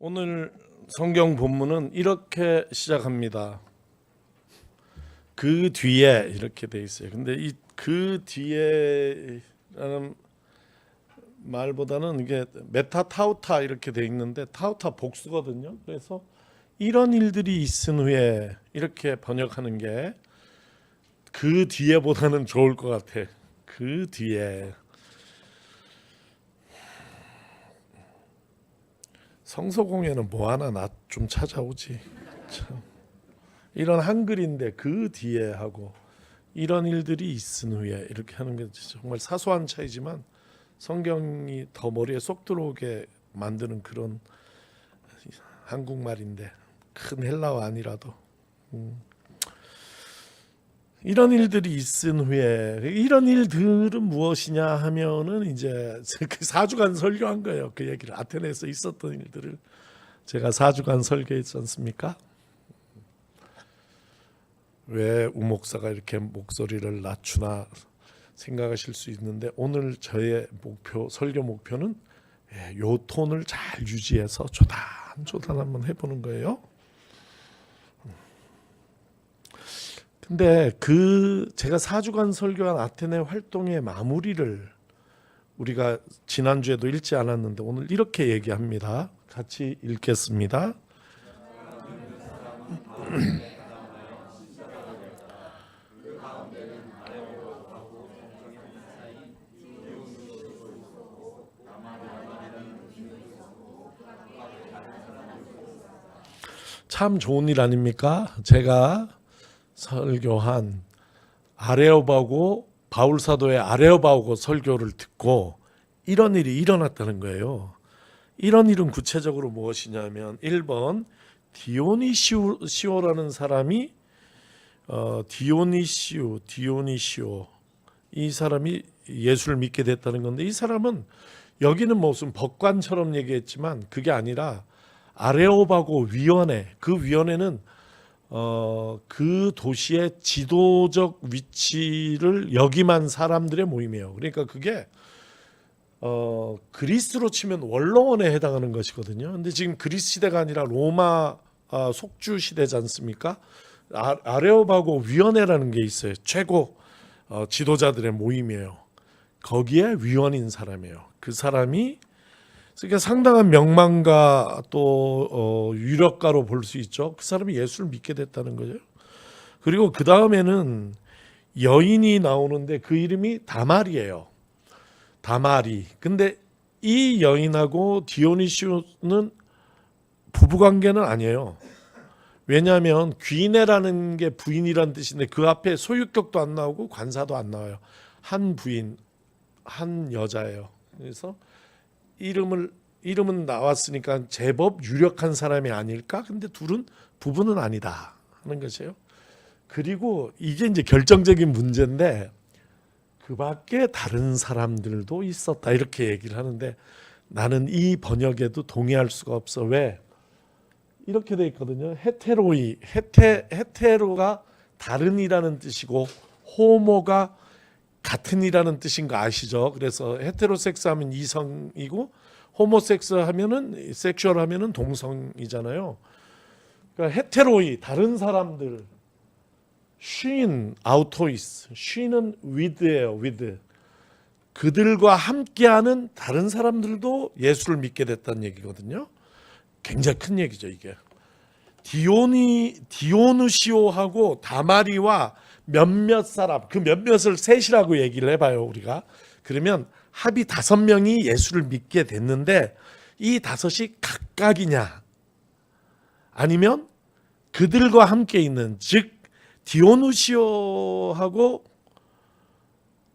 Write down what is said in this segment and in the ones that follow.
오늘 성경 본문은 이렇게 시작합니다. 그 뒤에 이렇게 돼 있어요. 근데 이 그 뒤에라는 말보다는 이게 메타타우타 이렇게 돼 있는데 타우타 복수거든요. 그래서 이런 일들이 있은 후에 이렇게 번역하는 게 그 뒤에보다는 좋을 것 같아. 그 뒤에 성서공예는 뭐 하나 나 좀 찾아오지. 참. 이런 한글인데 그 뒤에 하고 이런 일들이 있은 후에 이렇게 하는 게 정말 사소한 차이지만 성경이 더 머리에 쏙 들어오게 만드는 그런 한국말인데 큰 헬라어 아니라도 이런 일들이 있은 후에 이런 일들은 무엇이냐 하면은 이제 그 4주간 설교한 거예요. 그 얘기를 아테네에서 있었던 일들을 제가 4주간 설교했지 않습니까? 왜 우목사가 이렇게 목소리를 낮추나 생각하실 수 있는데 오늘 저의 목표 설교 목표는 요 톤을 잘 유지해서 조단 한번 해보는 거예요. 근데 그 제가 4주간 설교한 아테네 활동의 마무리를 우리가 지난주에도 읽지 않았는데 오늘 이렇게 얘기합니다. 같이 읽겠습니다. 참 좋은 일 아닙니까? 제가 설교한 아레오바고 바울 사도의 아레오바고 설교를 듣고 이런 일이 일어났다는 거예요. 이런 일은 구체적으로 무엇이냐면 1번 디오니시오라는 사람이 디오니시오 이 사람이 예수를 믿게 됐다는 건데 이 사람은 여기는 무슨 법관처럼 얘기했지만 그게 아니라 아레오바고 위원회, 그 위원회는 그 도시의 지도적 위치를 역임한 사람들의 모임이에요. 그러니까 그게 그리스로 치면 원로원에 해당하는 것이거든요. 근데 지금 그리스 시대가 아니라 로마 속주 시대지 않습니까? 아레오바고 위원회라는 게 있어요. 최고 지도자들의 모임이에요. 거기에 위원인 사람이에요. 그 사람이 그러니까 상당한 명망가 또 유력가로 볼 수 있죠. 그 사람이 예수를 믿게 됐다는 거죠. 그리고 그 다음에는 여인이 나오는데 그 이름이 다말이에요. 다말이. 근데 이 여인하고 디오니시오는 부부관계는 아니에요. 왜냐하면 귀내라는 게 부인이란 뜻인데 그 앞에 소유격도 안 나오고 관사도 안 나와요. 한 부인, 한 여자예요. 그래서 이름은 나왔으니까 제법 유력한 사람이 아닐까? 근데 둘은 부부는 아니다 하는 것이에요. 그리고 이게 이제 결정적인 문제인데 그 밖에 다른 사람들도 있었다 이렇게 얘기를 하는데 나는 이 번역에도 동의할 수가 없어. 왜? 이렇게 돼 있거든요. 헤테로가 다른이라는 뜻이고 호모가 같은이라는 뜻인 거 아시죠? 그래서 헤테로섹스 하면 이성이고 호모섹스 하면은 섹슈얼 하면은 동성이잖아요. 그러니까 헤테로이 다른 사람들, 쉰 아우토이스, 쉰은 with예요. with. 그들과 함께하는 다른 사람들도 예수를 믿게 됐다는 얘기거든요. 굉장히 큰 얘기죠 이게. 디오누시오하고 다마리와 몇몇 사람, 그 몇몇을 셋이라고 얘기를 해봐요 우리가. 그러면 합이 5명이 예수를 믿게 됐는데 이 5이 각각이냐 아니면 그들과 함께 있는, 즉 디오누시오하고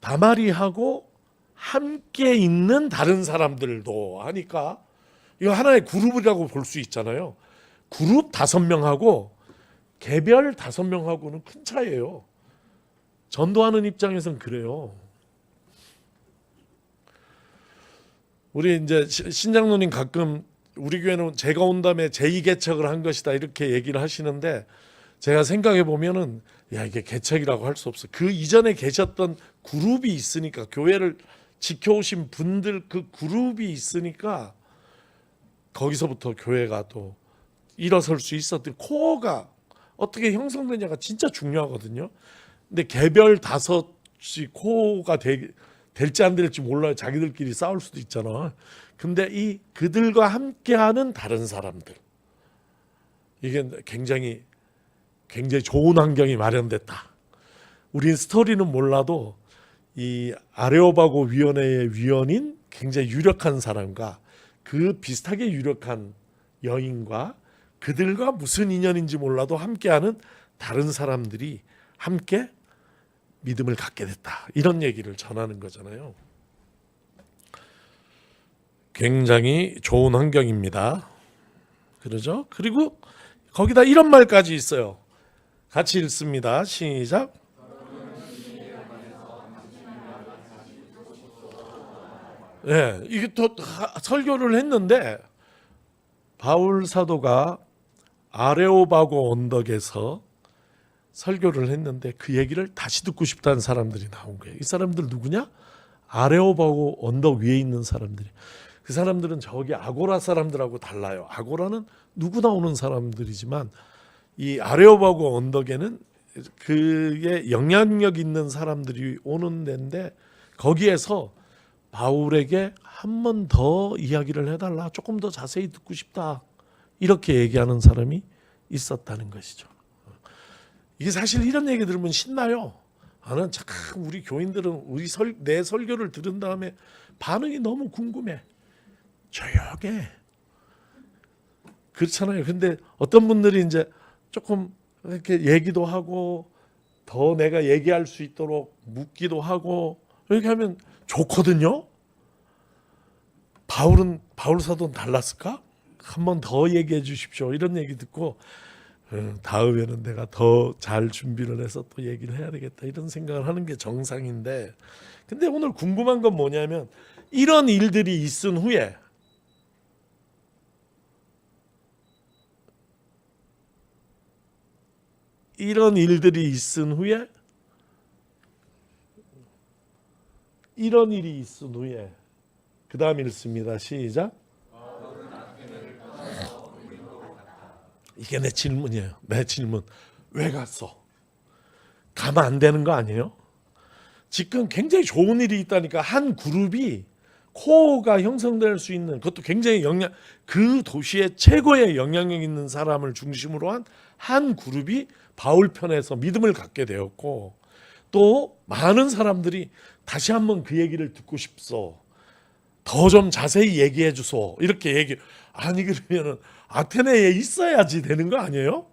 다마리하고 함께 있는 다른 사람들도 하니까 이거 하나의 그룹이라고 볼 수 있잖아요. 그룹 5명하고 개별 5명하고는 큰 차이예요. 전도하는 입장에서는 그래요. 우리 이제 신장로님 가끔 우리 교회는 제가 온 다음에 제2개척을 한 것이다 이렇게 얘기를 하시는데 제가 생각해 보면은 야 이게 개척이라고 할 수 없어. 그 이전에 계셨던 그룹이 있으니까 교회를 지켜오신 분들 그 그룹이 있으니까 거기서부터 교회가 또 일어설 수 있었던 코어가 어떻게 형성되냐가 진짜 중요하거든요. 근데 개별 다섯이 코어가 될지 안 될지 몰라요. 자기들끼리 싸울 수도 있잖아. 근데 이 그들과 함께하는 다른 사람들, 이게 굉장히 좋은 환경이 마련됐다. 우린 스토리는 몰라도 이 아레오바고 위원회의 위원인 굉장히 유력한 사람과 그 비슷하게 유력한 여인과 그들과 무슨 인연인지 몰라도 함께하는 다른 사람들이 함께 믿음을 갖게 됐다. 이런 얘기를 전하는 거잖아요. 굉장히 좋은 환경입니다. 그러죠? 그리고 거기다 이런 말까지 있어요. 같이 읽습니다. 시작. 네, 이게 또 설교를 했는데 바울 사도가 아레오바고 언덕에서 설교를 했는데 그 얘기를 다시 듣고 싶다는 사람들이 나온 거예요. 이 사람들 누구냐? 아레오바고 언덕 위에 있는 사람들이. 그 사람들은 저기 아고라 사람들하고 달라요. 아고라는 누구나 오는 사람들이지만 이 아레오바고 언덕에는 그의 영향력 있는 사람들이 오는 데인데 거기에서 바울에게 한 번 더 이야기를 해달라. 조금 더 자세히 듣고 싶다. 이렇게 얘기하는 사람이 있었다는 것이죠. 이게 사실 이런 얘기 들으면 신나요. 나는 참 우리 교인들은 내 설교를 들은 다음에 반응이 너무 궁금해. 조용해. 그렇잖아요. 근데 어떤 분들이 이제 조금 이렇게 얘기도 하고 더 내가 얘기할 수 있도록 묻기도 하고 이렇게 하면 좋거든요. 바울 사도는 달랐을까? 한 번 더 얘기해 주십시오. 이런 얘기 듣고 다음에는 내가 더 잘 준비를 해서 또 얘기를 해야 되겠다. 이런 생각을 하는 게 정상인데, 근데 오늘 궁금한 건 뭐냐면 이런 일들이 있은 후에 이런 일이 있은 후에 그 다음 읽습니다. 시작. 이게 내 질문이에요. 내 질문. 왜 갔어? 가면 안 되는 거 아니에요? 지금 굉장히 좋은 일이 있다니까. 한 그룹이 코어가 형성될 수 있는, 그것도 굉장히 그 도시의 최고의 영향력 있는 사람을 중심으로 한 그룹이 바울 편에서 믿음을 갖게 되었고, 또 많은 사람들이 다시 한번 그 얘기를 듣고 싶소. 더 좀 자세히 얘기해 주소. 이렇게 아니 그러면은 아테네에 있어야지 되는 거 아니에요?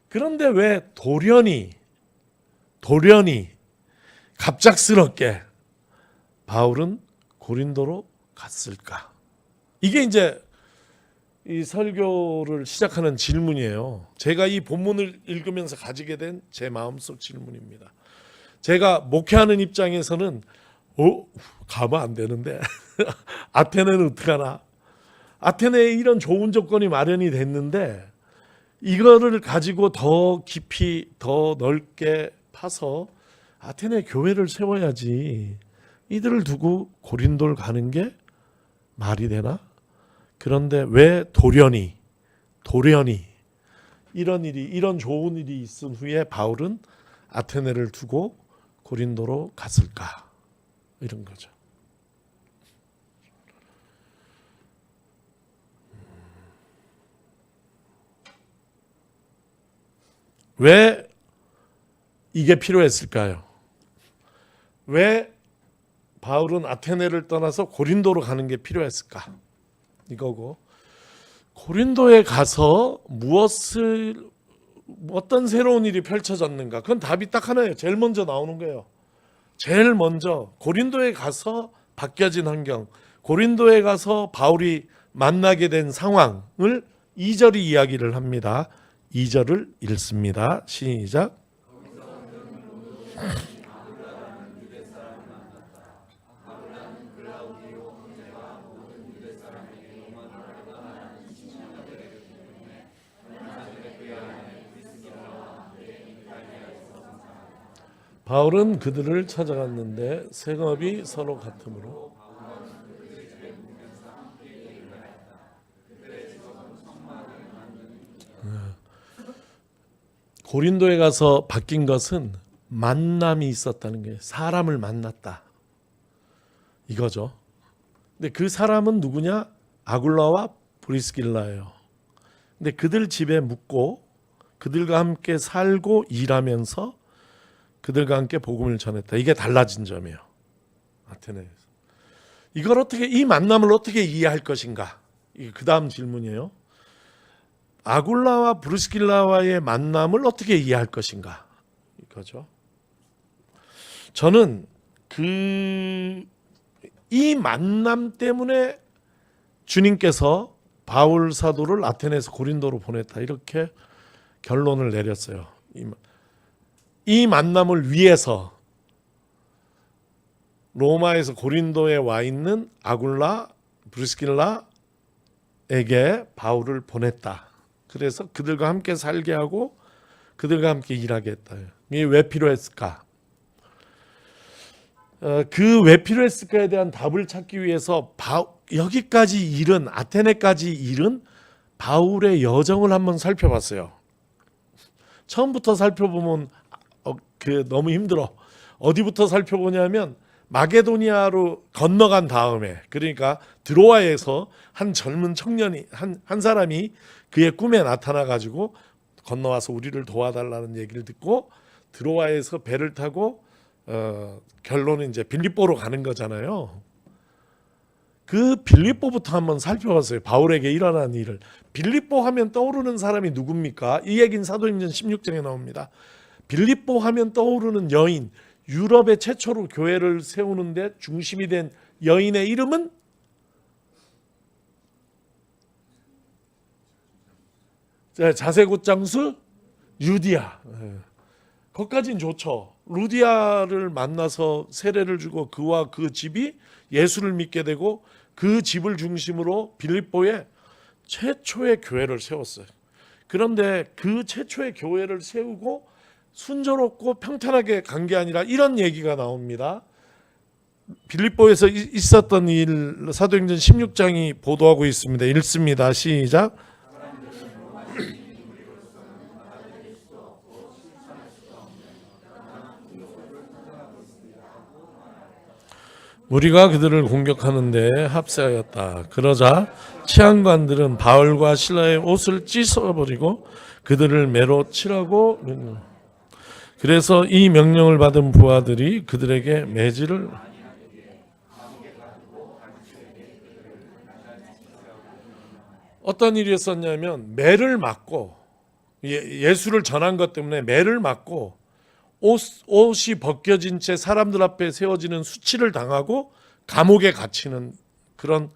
그런데 왜 돌연히 갑작스럽게 바울은 고린도로 갔을까? 이게 이제 이 설교를 시작하는 질문이에요. 제가 이 본문을 읽으면서 가지게 된 제 마음속 질문입니다. 제가 목회하는 입장에서는 가면 안 되는데 아테네는 어떡하나? 아테네에 이런 좋은 조건이 마련이 됐는데 이거를 가지고 더 깊이 더 넓게 파서 아테네 교회를 세워야지. 이들을 두고 고린도를 가는 게 말이 되나? 그런데 왜 돌연히 이런 좋은 일이 있은 후에 바울은 아테네를 두고 고린도로 갔을까? 이런 거죠. 왜 이게 필요했을까요? 왜 바울은 아테네를 떠나서 고린도로 가는 게 필요했을까? 이거고, 고린도에 가서 어떤 새로운 일이 펼쳐졌는가? 그건 답이 딱 하나예요. 제일 먼저 나오는 거예요. 제일 먼저 고린도에 가서 바뀌어진 환경, 고린도에 가서 바울이 만나게 된 상황을 2절이 이야기를 합니다. 2절을 읽습니다. 시작. 바울은 그들을 찾아갔는데 생업이 서로 같으므로 고린도에 가서 바뀐 것은 만남이 있었다는 거예요. 사람을 만났다 이거죠. 근데 그 사람은 누구냐? 아굴라와 브리스길라예요. 근데 그들 집에 묵고 그들과 함께 살고 일하면서 그들과 함께 복음을 전했다. 이게 달라진 점이에요. 아테네에서. 이걸 어떻게, 이 만남을 어떻게 이해할 것인가? 이게 그 다음 질문이에요. 아굴라와 브리스길라와의 만남을 어떻게 이해할 것인가? 이거죠. 저는 이 만남 때문에 주님께서 바울 사도를 아테네에서 고린도로 보냈다. 이렇게 결론을 내렸어요. 이 만남을 위해서 로마에서 고린도에 와 있는 아굴라, 브리스길라에게 바울을 보냈다. 그래서 그들과 함께 살게 하고 그들과 함께 일하게 했다. 이게 왜 필요했을까? 그 왜 필요했을까에 대한 답을 찾기 위해서 여기까지 이른, 아테네까지 이른 바울의 여정을 한번 살펴봤어요. 처음부터 살펴보면 너무 힘들어. 어디부터 살펴보냐면 마게도니아로 건너간 다음에, 그러니까 드로아에서 한 젊은 청년이 한 사람이 그의 꿈에 나타나 가지고 건너와서 우리를 도와달라는 얘기를 듣고 드로아에서 배를 타고 결론은 이제 빌립보로 가는 거잖아요. 그 빌립보부터 한번 살펴봤어요. 바울에게 일어난 일을. 빌립보 하면 떠오르는 사람이 누굽니까? 이 얘기는 사도행전 16장에 나옵니다. 빌립보 하면 떠오르는 여인, 유럽의 최초로 교회를 세우는데 중심이 된 여인의 이름은 자세곧 장수 루디아. 거기까지는 좋죠. 루디아를 만나서 세례를 주고 그와 그 집이 예수를 믿게 되고 그 집을 중심으로 빌립보에 최초의 교회를 세웠어요. 그런데 그 최초의 교회를 세우고 순조롭고 평탄하게 간 게 아니라 이런 얘기가 나옵니다. 빌립보에서 있었던 일 사도행전 16장이 보도하고 있습니다. 읽습니다. 시작. 무리가 그들을 공격하는데 합세하였다. 그러자 치안관들은 바울과 실라의 옷을 찢어버리고 그들을 매로 치라고 그래서 이 명령을 받은 부하들이 그들에게 매질을 어떤 일이 있었냐면 매를 맞고 예수를 전한 것 때문에 매를 맞고 옷이 벗겨진 채 사람들 앞에 세워지는 수치를 당하고 감옥에 갇히는 그런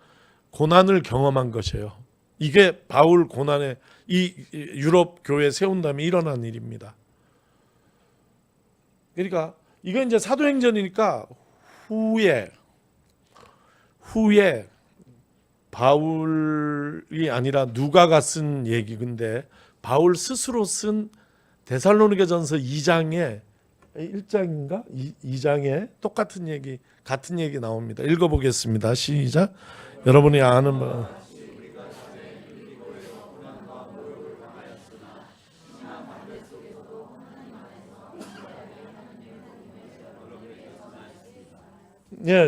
고난을 경험한 것이에요. 이게 바울 고난의 이 유럽 교회 세운 다음에 일어난 일입니다. 그러니까 이건 이제 사도행전이니까 후에 바울이 아니라 누가가 쓴 얘기. 근데 바울 스스로 쓴 데살로니가전서 2장에 1장인가 2장에 똑같은 얘기 같은 얘기 나옵니다. 읽어보겠습니다. 시작. 여러분이 아는 바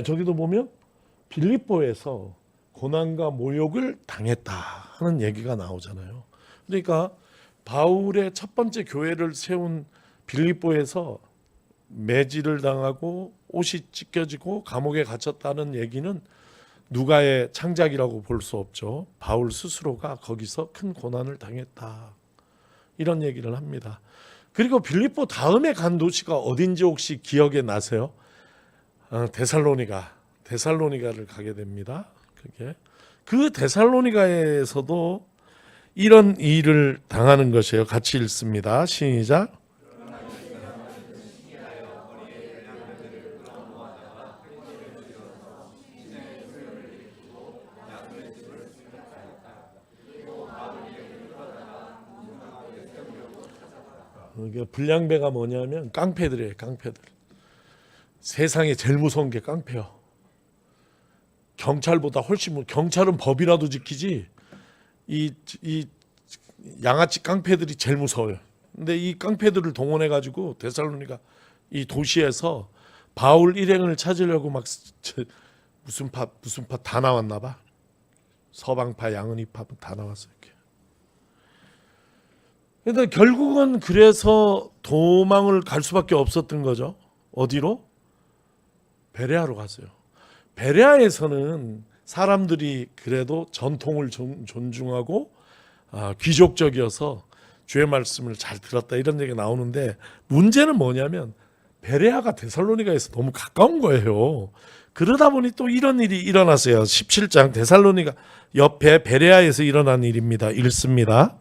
저기도 보면 빌립보에서 고난과 모욕을 당했다 하는 얘기가 나오잖아요. 그러니까 바울의 첫 번째 교회를 세운 빌립보에서 매질을 당하고 옷이 찢겨지고 감옥에 갇혔다는 얘기는 누가의 창작이라고 볼 수 없죠. 바울 스스로가 거기서 큰 고난을 당했다 이런 얘기를 합니다. 그리고 빌립보 다음에 간 도시가 어딘지 혹시 기억에 나세요? 데살로니가를 가게 됩니다. 그 데살로니가에서도 이런 일을 당하는 것이에요. 같이 읽습니다. 시작. 이게 불량배가 뭐냐면 깡패들이에요. 깡패들. 세상에 제일 무서운 게 깡패요. 경찰보다 훨씬 경찰은 법이라도 지키지 이 양아치 깡패들이 제일 무서워요. 근데 이 깡패들을 동원해 가지고 데살로니가 이 도시에서 바울 일행을 찾으려고 막 무슨 파 다 나왔나 봐. 서방파, 양은이파 다 나왔어 이렇게. 근데 결국은 그래서 도망을 갈 수밖에 없었던 거죠. 어디로? 베레아로 갔어요. 베레아에서는 사람들이 그래도 전통을 존중하고 귀족적이어서 주의 말씀을 잘 들었다 이런 얘기가 나오는데, 문제는 뭐냐면 베레아가 데살로니가에서 너무 가까운 거예요. 그러다 보니 또 이런 일이 일어났어요. 17장 데살로니가 옆에 베레아에서 일어난 일입니다. 읽습니다.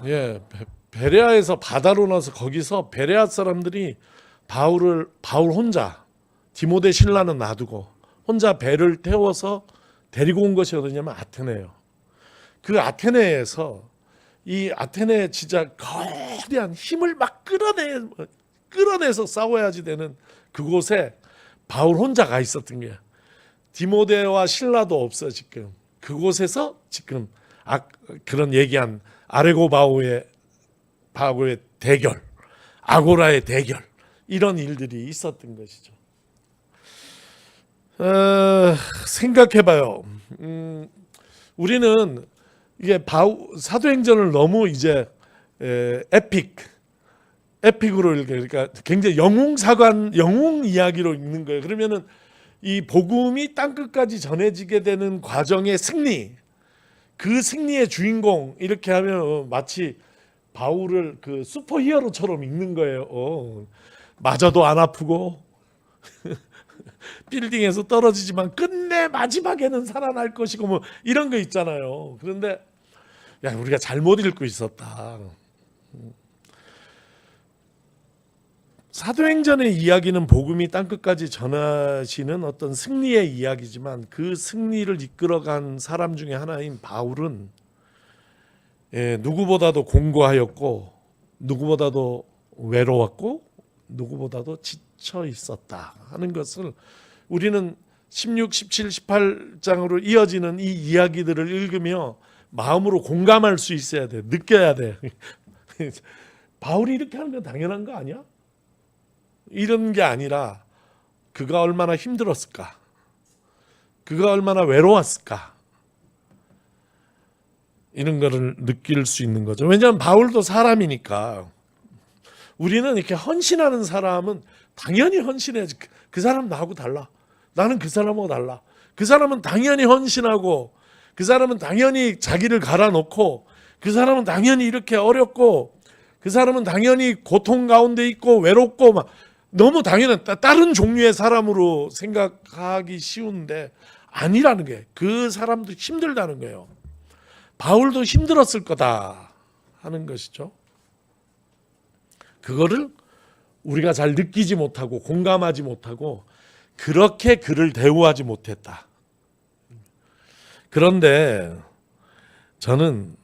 예, 베레아에서 바다로 나서 거기서 베레아 사람들이 바울 혼자, 디모데 신라는 놔두고 혼자 배를 태워서 데리고 온 것이 어디냐면 아테네예요. 그 아테네에서 이 아테네 진짜 거대한 힘을 막 끌어내서 싸워야지 되는 그곳에 바울 혼자 가 있었던 거야. 디모데와 신라도 없어 지금. 그곳에서 지금 그런 얘기한 바울의 대결, 아고라의 대결, 이런 일들이 있었던 것이죠. 생각해봐요. 우리는 이게 사도행전을 너무 이제 에픽으로 읽어요. 그러니까 굉장히 영웅 이야기로 읽는 거예요. 그러면은 이 복음이 땅끝까지 전해지게 되는 과정의 승리, 그 승리의 주인공 이렇게 하면 마치 바울을 그 슈퍼히어로처럼 읽는 거예요. 맞아도 안 아프고 빌딩에서 떨어지지만 끝내 마지막에는 살아날 것이고 뭐 이런 거 있잖아요. 그런데 야, 우리가 잘못 읽고 있었다. 사도행전의 이야기는 복음이 땅끝까지 전하시는 어떤 승리의 이야기지만, 그 승리를 이끌어간 사람 중에 하나인 바울은 누구보다도 공고하였고, 누구보다도 외로웠고, 누구보다도 지쳐 있었다 하는 것을 우리는 16, 17, 18장으로 이어지는 이 이야기들을 읽으며 마음으로 공감할 수 있어야 돼. 느껴야 돼. 바울이 이렇게 하는 건 당연한 거 아니야? 이런 게 아니라 그가 얼마나 힘들었을까? 그가 얼마나 외로웠을까? 이런 거를 느낄 수 있는 거죠. 왜냐하면 바울도 사람이니까. 우리는 이렇게 헌신하는 사람은 당연히 헌신해야지. 그 사람 나하고 달라. 나는 그 사람하고 달라. 그 사람은 당연히 헌신하고, 그 사람은 당연히 자기를 갈아놓고, 그 사람은 당연히 이렇게 어렵고, 그 사람은 당연히 고통 가운데 있고 외롭고 막 너무 당연한 다른 종류의 사람으로 생각하기 쉬운데 아니라는 게, 그 사람도 힘들다는 거예요. 바울도 힘들었을 거다 하는 것이죠. 그거를 우리가 잘 느끼지 못하고 공감하지 못하고 그렇게 그를 대우하지 못했다. 그런데 저는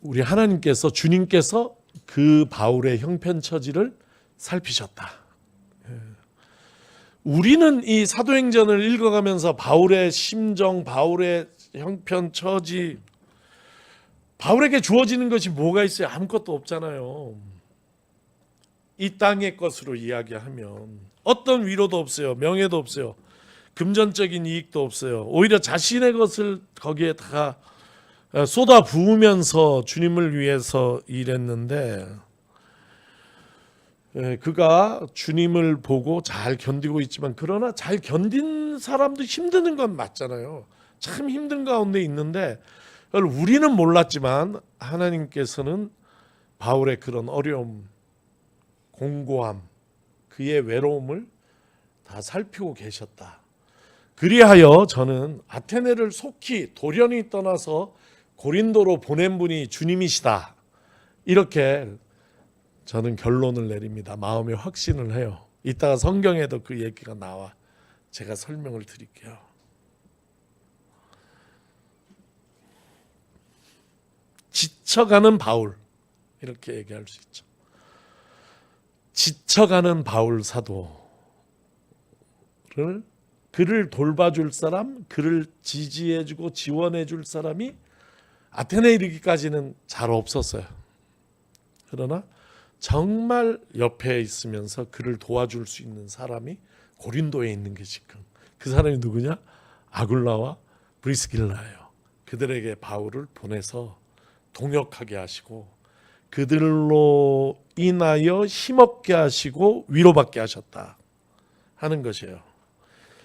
우리 하나님께서, 주님께서 그 바울의 형편처지를 살피셨다. 우리는 이 사도행전을 읽어가면서 바울의 심정, 바울의 형편처지, 바울에게 주어지는 것이 뭐가 있어요? 아무것도 없잖아요. 이 땅의 것으로 이야기하면 어떤 위로도 없어요. 명예도 없어요. 금전적인 이익도 없어요. 오히려 자신의 것을 거기에 다 쏟아 부으면서 주님을 위해서 일했는데, 그가 주님을 보고 잘 견디고 있지만, 그러나 잘 견딘 사람도 힘드는 건 맞잖아요. 참 힘든 가운데 있는데, 우리는 몰랐지만 하나님께서는 바울의 그런 어려움, 공고함, 그의 외로움을 다 살피고 계셨다. 그리하여 저는 아테네를 속히 돌연히 떠나서 고린도로 보낸 분이 주님이시다, 이렇게 저는 결론을 내립니다. 마음의 확신을 해요. 이따가 성경에도 그 얘기가 나와 제가 설명을 드릴게요. 지쳐가는 바울, 이렇게 얘기할 수 있죠. 지쳐가는 바울 사도를, 그를 돌봐줄 사람, 그를 지지해주고 지원해줄 사람이 아테네에 이르기까지는 잘 없었어요. 그러나 정말 옆에 있으면서 그를 도와줄 수 있는 사람이 고린도에 있는 게 지금, 그 사람이 누구냐? 아굴라와 브리스길라예요. 그들에게 바울을 보내서 동역하게 하시고 그들로 인하여 힘없게 하시고 위로받게 하셨다 하는 것이에요.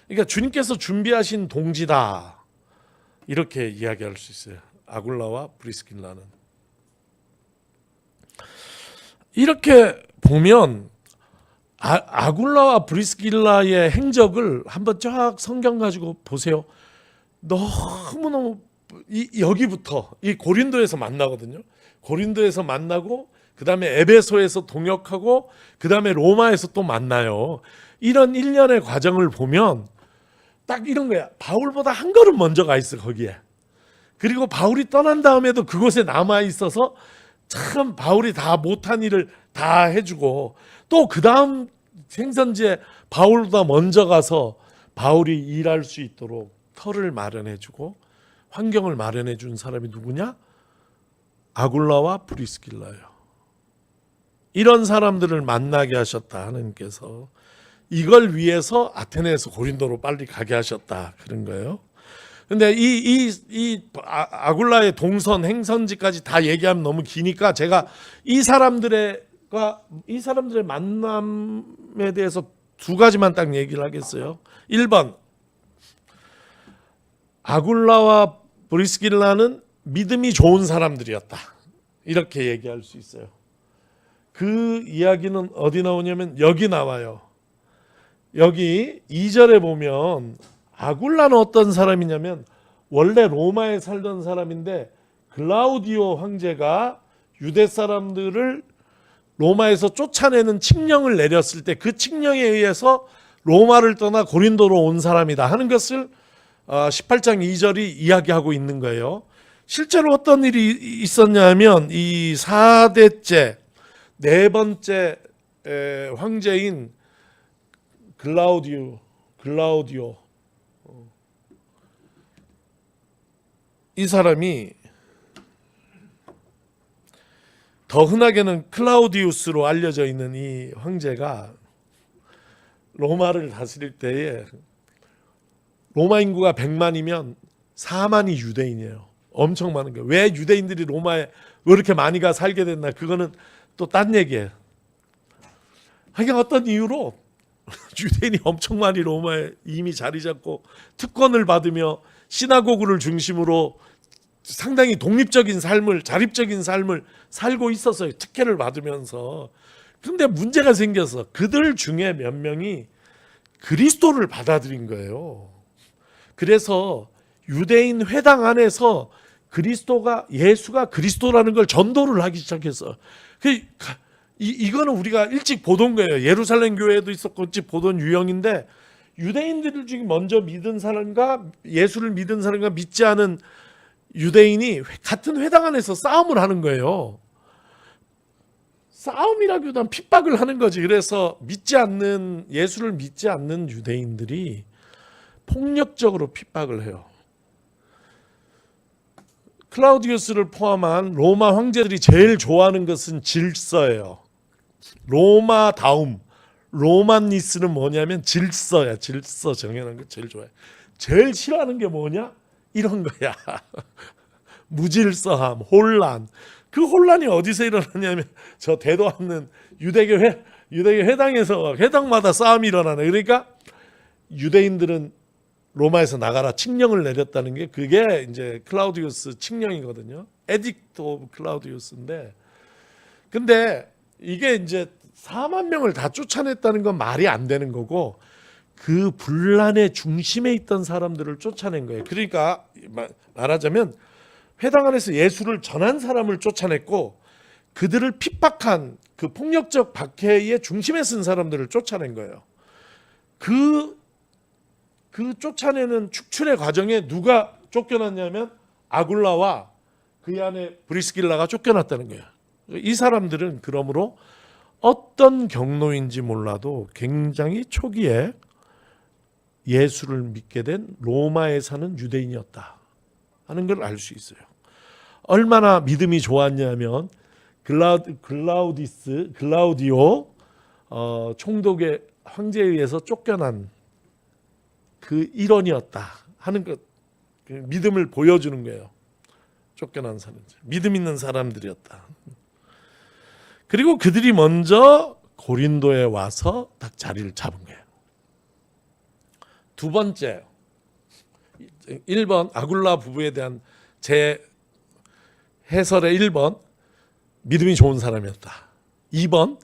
그러니까 주님께서 준비하신 동지다, 이렇게 이야기할 수 있어요. 아굴라와 브리스길라는. 이렇게 보면 아굴라와 브리스길라의 행적을 한번 쫙 성경 가지고 보세요. 너무너무 여기부터 이 고린도에서 만나거든요. 고린도에서 만나고 그 다음에 에베소에서 동역하고 그 다음에 로마에서 또 만나요. 이런 일련의 과정을 보면 딱 이런 거야. 바울보다 한 걸음 먼저 가 있어 거기에. 그리고 바울이 떠난 다음에도 그곳에 남아 있어서 참 바울이 다 못한 일을 다 해주고, 또 그 다음 생선지에 바울보다 먼저 가서 바울이 일할 수 있도록 터를 마련해주고 환경을 마련해준 사람이 누구냐? 아굴라와 브리스길라예요. 이런 사람들을 만나게 하셨다 하나님께서. 이걸 위해서 아테네에서 고린도로 빨리 가게 하셨다 그런 거예요. 근데 이 아굴라의 동선 행선지까지 다 얘기하면 너무 기니까 제가 이 사람들의 만남에 대해서 두 가지만 딱 얘기를 하겠어요. 1번, 아굴라와 브리스길라는 믿음이 좋은 사람들이었다, 이렇게 얘기할 수 있어요. 그 이야기는 어디 나오냐면 여기 나와요. 여기 2절에 보면 아굴라는 어떤 사람이냐면 원래 로마에 살던 사람인데 글라우디오 황제가 유대 사람들을 로마에서 쫓아내는 칙령을 내렸을 때 그 칙령에 의해서 로마를 떠나 고린도로 온 사람이다 하는 것을 18장 2절이 이야기하고 있는 거예요. 실제로 어떤 일이 있었냐면 이 4대째 네 번째 황제인 글라우디오 이 사람이 더 흔하게는 클라우디우스로 알려져 있는 이 황제가 로마를 다스릴 때에 로마 인구가 100만이면 4만이 유대인이에요. 엄청 많은 거예요. 왜 유대인들이 로마에 왜 이렇게 많이 가 살게 됐나, 그거는 또 딴 얘기예요. 하여간 어떤 이유로 유대인이 엄청 많이 로마에 이미 자리 잡고 특권을 받으며 시나고그를 중심으로 상당히 독립적인 삶을, 자립적인 삶을 살고 있었어요. 특혜를 받으면서. 그런데 문제가 생겨서 그들 중에 몇 명이 그리스도를 받아들인 거예요. 그래서 유대인 회당 안에서 예수가 그리스도라는 걸 전도를 하기 시작했어. 이거는 우리가 일찍 보던 거예요. 예루살렘 교회에도 있었고 일찍 보던 유형인데, 유대인들 중에 먼저 믿은 사람과 예수를 믿은 사람과 믿지 않은 유대인이 같은 회당 안에서 싸움을 하는 거예요. 싸움이라기보다는 핍박을 하는 거지. 그래서 예수를 믿지 않는 유대인들이 폭력적으로 핍박을 해요. 클라우디우스를 포함한 로마 황제들이 제일 좋아하는 것은 질서예요. 로마니스는 뭐냐면 질서야. 질서 정해놓은 거 제일 좋아해. 제일 싫어하는 게 뭐냐? 이런 거야. 무질서함, 혼란. 그 혼란이 어디서 일어나냐면 저 대도 않는 유대교 회당에서 회당마다 싸움이 일어나네. 그러니까 유대인들은 로마에서 나가라 칙령을 내렸다는 게, 그게 이제 클라우디우스 칙령이거든요. 에딕트 오브 클라우디우스인데, 근데 이게 이제 4만 명을 다 쫓아냈다는 건 말이 안 되는 거고, 그 분란의 중심에 있던 사람들을 쫓아낸 거예요. 그러니까 말하자면 회당 안에서 예수를 전한 사람을 쫓아냈고, 그들을 핍박한 그 폭력적 박해의 중심에 쓴 사람들을 쫓아낸 거예요. 그 쫓아내는 축출의 과정에 누가 쫓겨났냐면 아굴라와 그 안에 브리스길라가 쫓겨났다는 거예요. 이 사람들은 그러므로 어떤 경로인지 몰라도 굉장히 초기에 예수를 믿게 된 로마에 사는 유대인이었다 하는 걸 알 수 있어요. 얼마나 믿음이 좋았냐면 글라우디오 총독의 황제에 의해서 쫓겨난 그 일원이었다 하는 것, 믿음을 보여주는 거예요. 쫓겨난 사람들, 믿음 있는 사람들이었다. 그리고 그들이 먼저 고린도에 와서 딱 자리를 잡은 거예요. 두 번째, 1번 아굴라 부부에 대한 제 해설의 1번, 믿음이 좋은 사람이었다. 2번,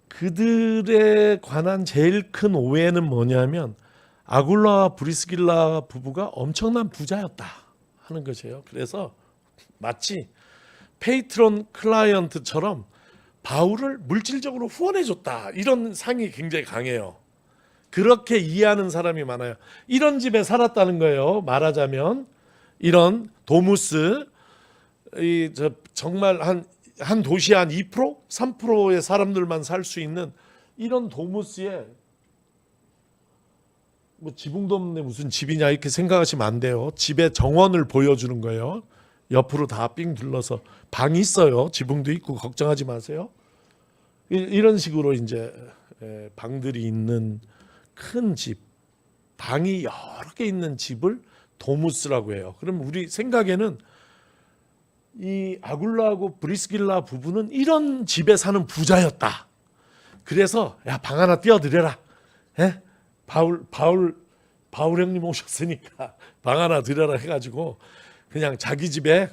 그들에 관한 제일 큰 오해는 뭐냐면 아굴라와 브리스길라 부부가 엄청난 부자였다 하는 것이에요. 그래서 마치 페이트론 클라이언트처럼 바울을 물질적으로 후원해줬다 이런 상이 굉장히 강해요. 그렇게 이해하는 사람이 많아요. 이런 집에 살았다는 거예요. 말하자면 이런 도무스, 정말 한 도시에 한 2%, 3%의 사람들만 살 수 있는 이런 도무스에 뭐 지붕도 없네 무슨 집이냐 이렇게 생각하시면 안 돼요. 집의 정원을 보여주는 거예요. 옆으로 다 삥 둘러서 방이 있어요. 지붕도 있고 걱정하지 마세요. 이런 식으로 이제 방들이 있는 큰 집, 방이 여러 개 있는 집을 도무스라고 해요. 그럼 우리 생각에는 이 아굴라하고 브리스길라 부부는 이런 집에 사는 부자였다. 그래서 야, 방 하나 띄워드려라. 바울 형님 오셨으니까 방 하나 드려라 해가지고 그냥 자기 집에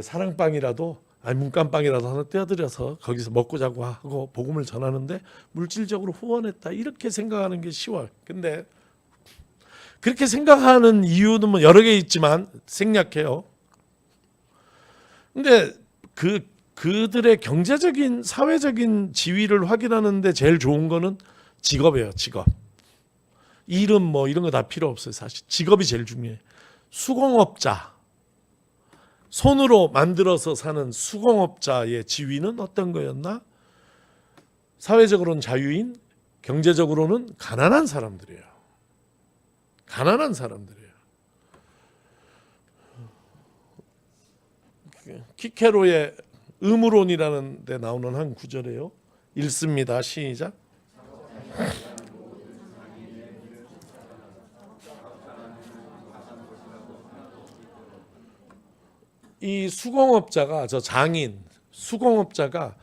사랑방이라도 아니 문간방이라도 하나 떼어드려서 거기서 먹고 자고 하고 복음을 전하는데 물질적으로 후원했다 이렇게 생각하는 게 쉬워요. 근데 그렇게 생각하는 이유는 뭐 여러 개 있지만 생략해요. 근데 그들의 경제적인 사회적인 지위를 확인하는데 제일 좋은 거는 직업이에요. 직업. 이름 뭐 이런 거 다 필요 없어요. 사실 직업이 제일 중요해요. 수공업자, 손으로 만들어서 사는 수공업자의 지위는 어떤 거였나? 사회적으로는 자유인, 경제적으로는 가난한 사람들이에요. 가난한 사람들이에요. 키케로의 의무론이라는 데 나오는 한 구절이에요. 읽습니다. 시작. 이 수공업자가 저 장인 수공업자가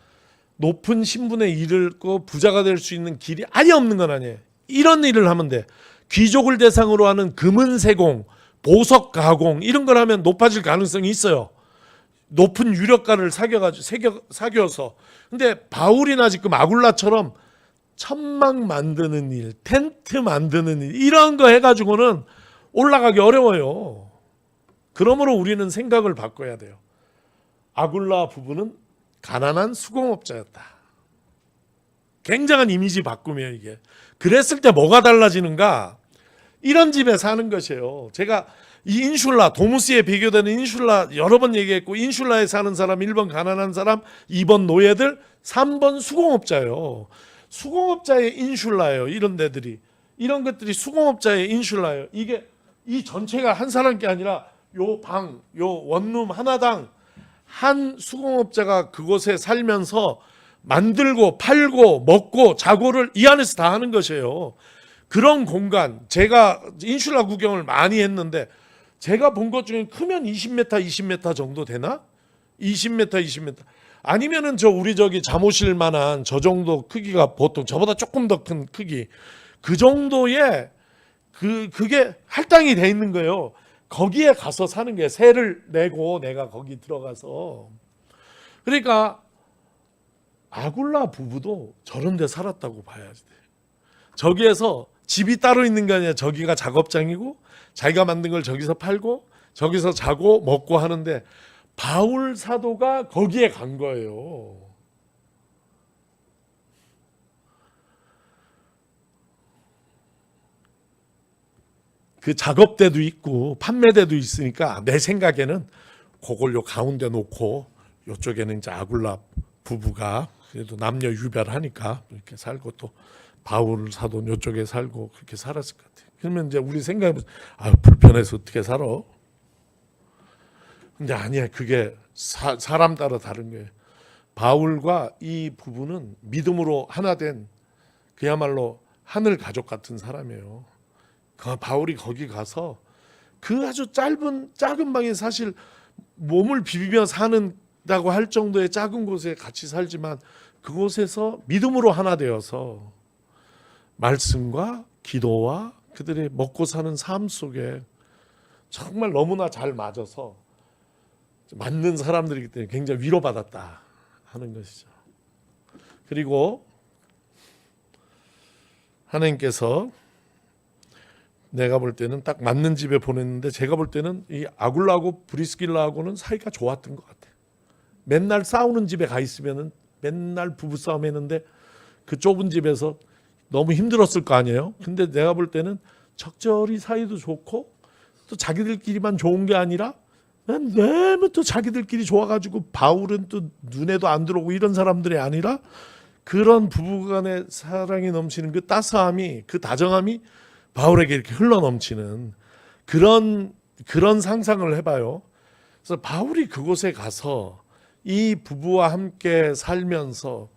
높은 신분에 이르고 부자가 될 수 있는 길이 아예 없는 건 아니에요. 이런 일을 하면 돼. 귀족을 대상으로 하는 금은세공, 보석 가공 이런 걸 하면 높아질 가능성이 있어요. 높은 유력가를 사귀어서. 근데 바울이나 지금 아굴라처럼 천막 만드는 일, 텐트 만드는 일 이런 거 해가지고는 올라가기 어려워요. 그러므로 우리는 생각을 바꿔야 돼요. 아굴라 부부는 가난한 수공업자였다. 굉장한 이미지 바꾸며 이게. 그랬을 때 뭐가 달라지는가? 이런 집에 사는 것이에요. 제가 이 인슐라, 도무스에 비교되는 인슐라 여러 번 얘기했고 인슐라에 사는 사람 1번 가난한 사람, 2번 노예들, 3번 수공업자예요. 수공업자의 인슐라예요. 이런 데들이. 이런 것들이 수공업자의 인슐라예요. 이게 이 전체가 한 사람 게 아니라 요 방, 요 원룸 하나당 한 수공업자가 그곳에 살면서 만들고 팔고 먹고 자고를 이 안에서 다 하는 것이에요. 그런 공간, 제가 인슐라 구경을 많이 했는데 제가 본 것 중에 크면 20m, 20m 정도 되나? 20m, 20m. 아니면은 우리 잠옷실 만한 저 정도 크기가 보통 저보다 조금 더 큰 크기. 그 정도의 그게 할당이 돼 있는 거예요. 거기에 가서 사는 게 세를 내고 내가 거기 들어가서. 그러니까 아굴라 부부도 저런 데 살았다고 봐야지. 저기에서 집이 따로 있는 게 아니라 저기가 작업장이고 자기가 만든 걸 저기서 팔고 저기서 자고 먹고 하는데 바울 사도가 거기에 간 거예요. 그 작업대도 있고 판매대도 있으니까 내 생각에는 그걸 요 가운데 놓고 요쪽에는 이제 아굴라 부부가 그래도 남녀 유별하니까 이렇게 살고 또 바울 사도 요쪽에 살고 그렇게 살았을 것 같아요. 그러면 이제 우리 생각해보면 불편해서 어떻게 살아? 근데 아니야. 그게 사람 따라 다른 거예요. 바울과 이 부부는 믿음으로 하나 된 그야말로 하늘 가족 같은 사람이에요. 그 바울이 거기 가서 그 아주 작은 방에 사실 몸을 비비며 사는다고 할 정도의 작은 곳에 같이 살지만 그곳에서 믿음으로 하나 되어서 말씀과 기도와 그들의 먹고 사는 삶 속에 정말 너무나 잘 맞아서 맞는 사람들이기 때문에 굉장히 위로받았다 하는 것이죠. 그리고 하나님께서 내가 볼 때는 딱 맞는 집에 보냈는데 제가 볼 때는 이 아굴라하고 브리스길라하고는 사이가 좋았던 것 같아요. 맨날 싸우는 집에 가 있으면은 맨날 부부싸움 했는데 그 좁은 집에서 너무 힘들었을 거 아니에요. 근데 내가 볼 때는 적절히 사이도 좋고 또 자기들끼리만 좋은 게 아니라 너무 또 자기들끼리 좋아가지고 바울은 또 눈에도 안 들어오고 이런 사람들이 아니라 그런 부부간의 사랑이 넘치는 그 따스함이 그 다정함이 바울에게 이렇게 흘러넘치는 그런 상상을 해봐요. 그래서 바울이 그곳에 가서 이 부부와 함께 살면서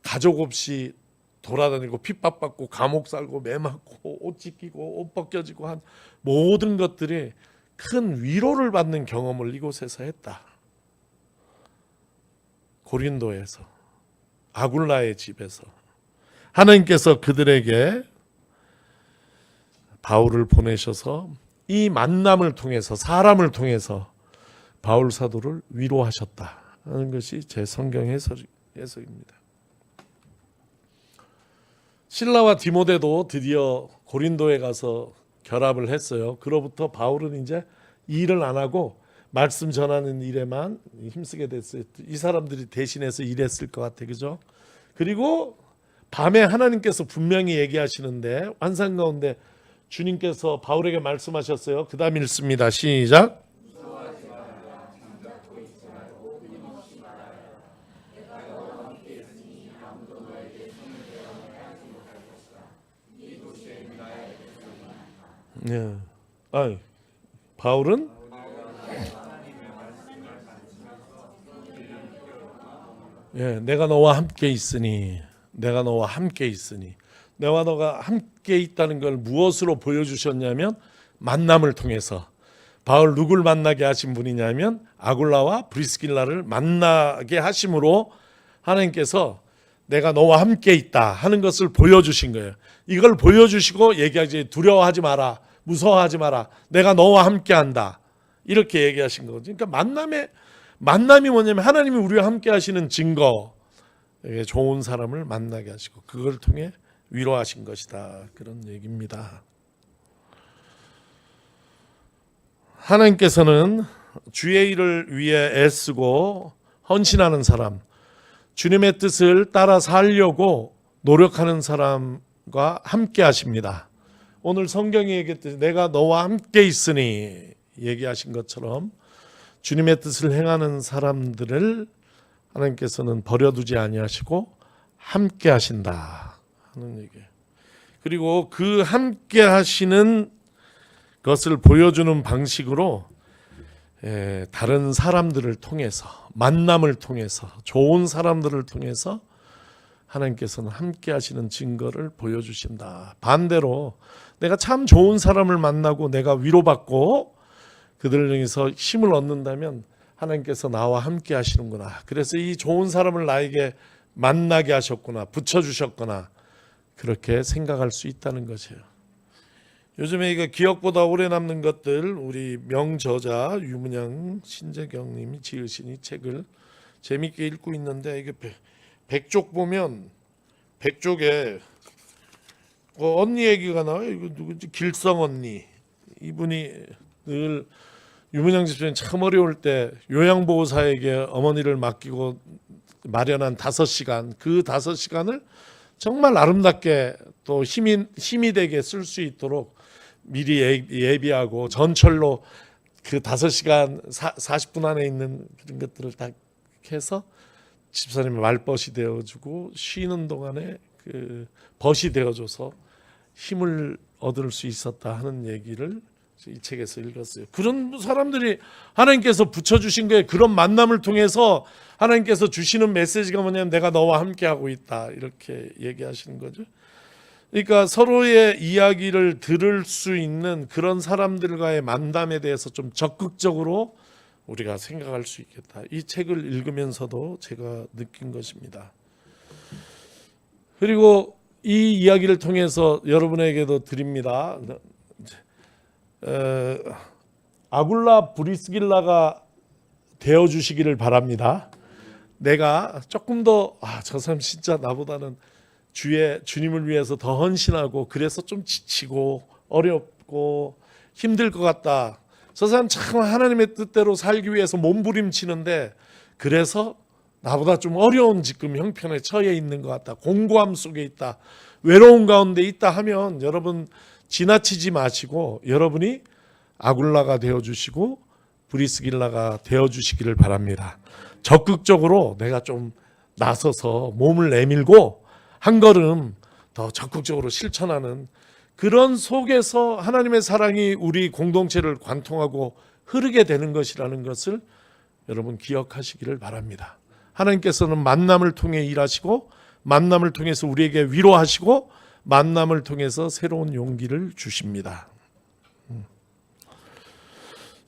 가족 없이 돌아다니고 핍박받고 감옥 살고 매 맞고 옷 찢기고 옷 벗겨지고 한 모든 것들이 큰 위로를 받는 경험을 이곳에서 했다. 고린도에서 아굴라의 집에서 하나님께서 그들에게 바울을 보내셔서 이 만남을 통해서 사람을 통해서 바울 사도를 위로하셨다 하는 것이 제 성경 해석입니다. 실라와 디모데도 드디어 고린도에 가서 결합을 했어요. 그로부터 바울은 이제 일을 안 하고 말씀 전하는 일에만 힘쓰게 됐어요. 이 사람들이 대신해서 일했을 것 같아요. 그죠? 그리고 밤에 하나님께서 분명히 얘기하시는데 환상 가운데 주님께서 바울에게 말씀하셨어요. 그 다음 읽습니다. 시작. 네. 바울은 내가 너와 함께 있으니 내가 너와 너가 함께 있다는 걸 무엇으로 보여주셨냐면 만남을 통해서 바울 누굴 만나게 하신 분이냐면 아굴라와 브리스길라를 만나게 하심으로 하나님께서 내가 너와 함께 있다 하는 것을 보여주신 거예요. 이걸 보여주시고 얘기하지 두려워하지 마라 무서워하지 마라 내가 너와 함께 한다 이렇게 얘기하신 거거든요. 그러니까 만남이 뭐냐면 하나님이 우리와 함께 하시는 증거 좋은 사람을 만나게 하시고 그걸 통해 위로하신 것이다 그런 얘기입니다. 하나님께서는 주의 일을 위해 애쓰고 헌신하는 사람 주님의 뜻을 따라 살려고 노력하는 사람과 함께 하십니다. 오늘 성경이 얘기했듯이 내가 너와 함께 있으니 얘기하신 것처럼 주님의 뜻을 행하는 사람들을 하나님께서는 버려두지 아니하시고 함께 하신다 하는 얘기예요. 그리고 그 함께 하시는 것을 보여주는 방식으로 다른 사람들을 통해서 만남을 통해서 좋은 사람들을 통해서 하나님께서는 함께 하시는 증거를 보여주신다. 반대로 내가 참 좋은 사람을 만나고 내가 위로받고 그들을 통해서 힘을 얻는다면 하나님께서 나와 함께 하시는구나. 그래서 이 좋은 사람을 나에게 만나게 하셨구나. 붙여주셨구나. 그렇게 생각할 수 있다는 것이에요. 요즘에 이거 기억보다 오래 남는 것들 우리 명저자 유문양 신재경님이 지으신 이 책을 재밌게 읽고 있는데 이게 백쪽 보면 백쪽에 언니 얘기가 나와요. 이거 누구지? 길성 언니. 이분이 늘 유문양 집사님 참 어려울 때 요양보호사에게 어머니를 맡기고 마련한 5시간 그 5시간을 정말 아름답게 또 힘이 되게 쓸 수 있도록 미리 예비하고 전철로 그 5시간 40분 안에 있는 그런 것들을 다 해서 집사님의 말벗이 되어주고 쉬는 동안에 그 벗이 되어줘서 힘을 얻을 수 있었다 하는 얘기를 이 책에서 읽었어요. 그런 사람들이 하나님께서 붙여주신 거예요. 그런 만남을 통해서 하나님께서 주시는 메시지가 뭐냐면 내가 너와 함께하고 있다 이렇게 얘기하시는 거죠. 그러니까 서로의 이야기를 들을 수 있는 그런 사람들과의 만남에 대해서 좀 적극적으로 우리가 생각할 수 있겠다. 이 책을 읽으면서도 제가 느낀 것입니다. 그리고 이 이야기를 통해서 여러분에게도 드립니다. 아굴라 브리스길라가 되어주시기를 바랍니다. 내가 조금 더 저 사람 진짜 나보다는 주님을 위해서 더 헌신하고 그래서 좀 지치고 어렵고 힘들 것 같다. 저 사람 참 하나님의 뜻대로 살기 위해서 몸부림치는데 그래서 나보다 좀 어려운 지금 형편에 처해 있는 것 같다. 공고함 속에 있다. 외로운 가운데 있다 하면 여러분 지나치지 마시고 여러분이 아굴라가 되어주시고 브리스길라가 되어주시기를 바랍니다. 적극적으로 내가 좀 나서서 몸을 내밀고 한 걸음 더 적극적으로 실천하는 그런 속에서 하나님의 사랑이 우리 공동체를 관통하고 흐르게 되는 것이라는 것을 여러분 기억하시기를 바랍니다. 하나님께서는 만남을 통해 일하시고 만남을 통해서 우리에게 위로하시고 만남을 통해서 새로운 용기를 주십니다.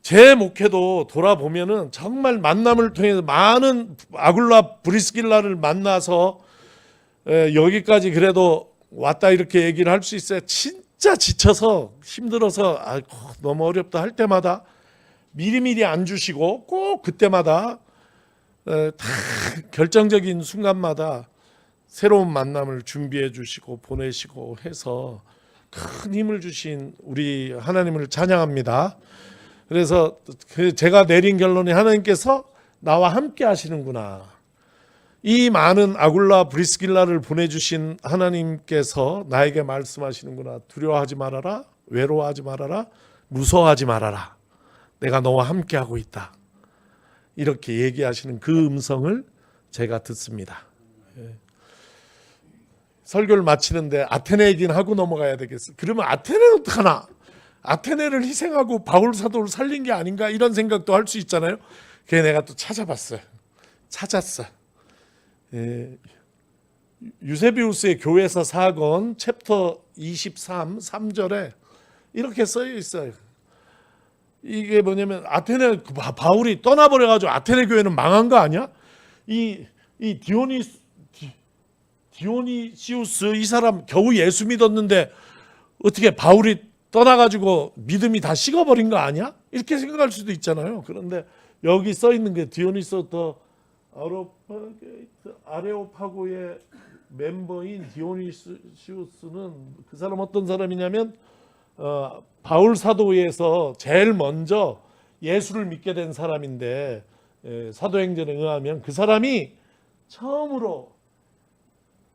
제 목회도 돌아보면은 정말 만남을 통해서 많은 아굴라 브리스길라를 만나서 여기까지 그래도 왔다 이렇게 얘기를 할 수 있어요. 진짜 지쳐서 힘들어서 너무 어렵다 할 때마다 미리미리 안 주시고 꼭 그때마다 다 결정적인 순간마다 새로운 만남을 준비해 주시고 보내시고 해서 큰 힘을 주신 우리 하나님을 찬양합니다. 그래서 제가 내린 결론이 하나님께서 나와 함께 하시는구나. 이 많은 아굴라 브리스길라를 보내주신 하나님께서 나에게 말씀하시는구나. 두려워하지 말아라. 외로워하지 말아라. 무서워하지 말아라. 내가 너와 함께하고 있다. 이렇게 얘기하시는 그 음성을 제가 듣습니다. 설교를 마치는데 아테네 얘기는 하고 넘어가야 되겠어. 그러면 아테네는 어떡하나? 아테네를 희생하고 바울 사도를 살린 게 아닌가 이런 생각도 할 수 있잖아요. 그래서 내가 또 찾아봤어요. 찾았어. 유세비우스의 교회사 사건 챕터 23 3절에 이렇게 써 있어요. 이게 뭐냐면 아테네 바울이 떠나버려가지고 아테네 교회는 망한 거 아니야? 이 디오니시우스 이 사람 겨우 예수 믿었는데 어떻게 바울이 떠나가지고 믿음이 다 식어버린 거 아니야? 이렇게 생각할 수도 있잖아요. 그런데 여기 써 있는 게 디오니소 더 아레오파고의 멤버인 디오니시우스는 그 사람 어떤 사람이냐면 바울 사도에서 제일 먼저 예수를 믿게 된 사람인데 사도행전에 의하면 그 사람이 처음으로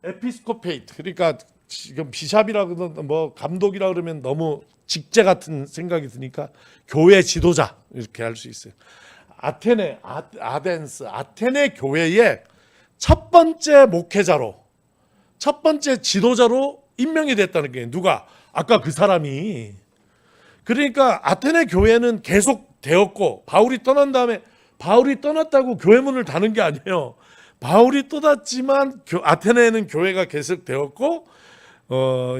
에피스코페이트 그러니까 지금 비샵이라 그러면 뭐 감독이라 그러면 너무 직제 같은 생각이 드니까 교회 지도자 이렇게 할 수 있어요. 아테네 아덴스 아테네 교회의 첫 번째 목회자로 첫 번째 지도자로 임명이 됐다는 게 누가 아까 그 사람이 그러니까 아테네 교회는 계속 되었고 바울이 떠난 다음에 바울이 떠났다고 교회 문을 닫는 게 아니에요. 바울이 떠났지만 아테네에는 교회가 계속 되었고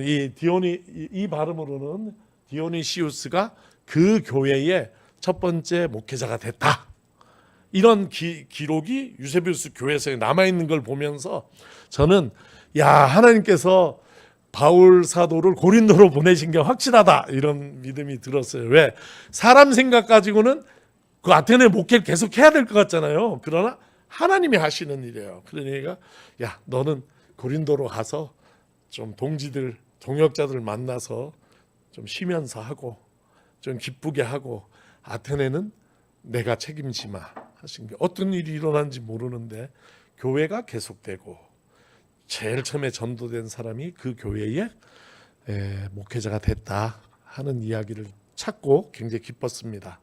이 발음으로는 디오니시우스가 그 교회의 첫 번째 목회자가 됐다. 이런 기록이 유세비우스 교회에서 남아있는 걸 보면서 저는 하나님께서 바울 사도를 고린도로 보내신 게 확실하다 이런 믿음이 들었어요. 왜? 사람 생각 가지고는 그 아테네 목회를 계속 해야 될 것 같잖아요. 그러나 하나님이 하시는 일이에요. 그러니까 너는 고린도로 가서 좀 동역자들 만나서 좀 쉬면서 하고 좀 기쁘게 하고 아테네는 내가 책임지마 하신 게 어떤 일이 일어난지 모르는데 교회가 계속되고 제일 처음에 전도된 사람이 그 교회의 목회자가 됐다 하는 이야기를 찾고 굉장히 기뻤습니다.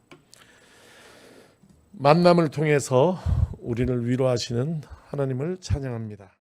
만남을 통해서 우리를 위로하시는 하나님을 찬양합니다.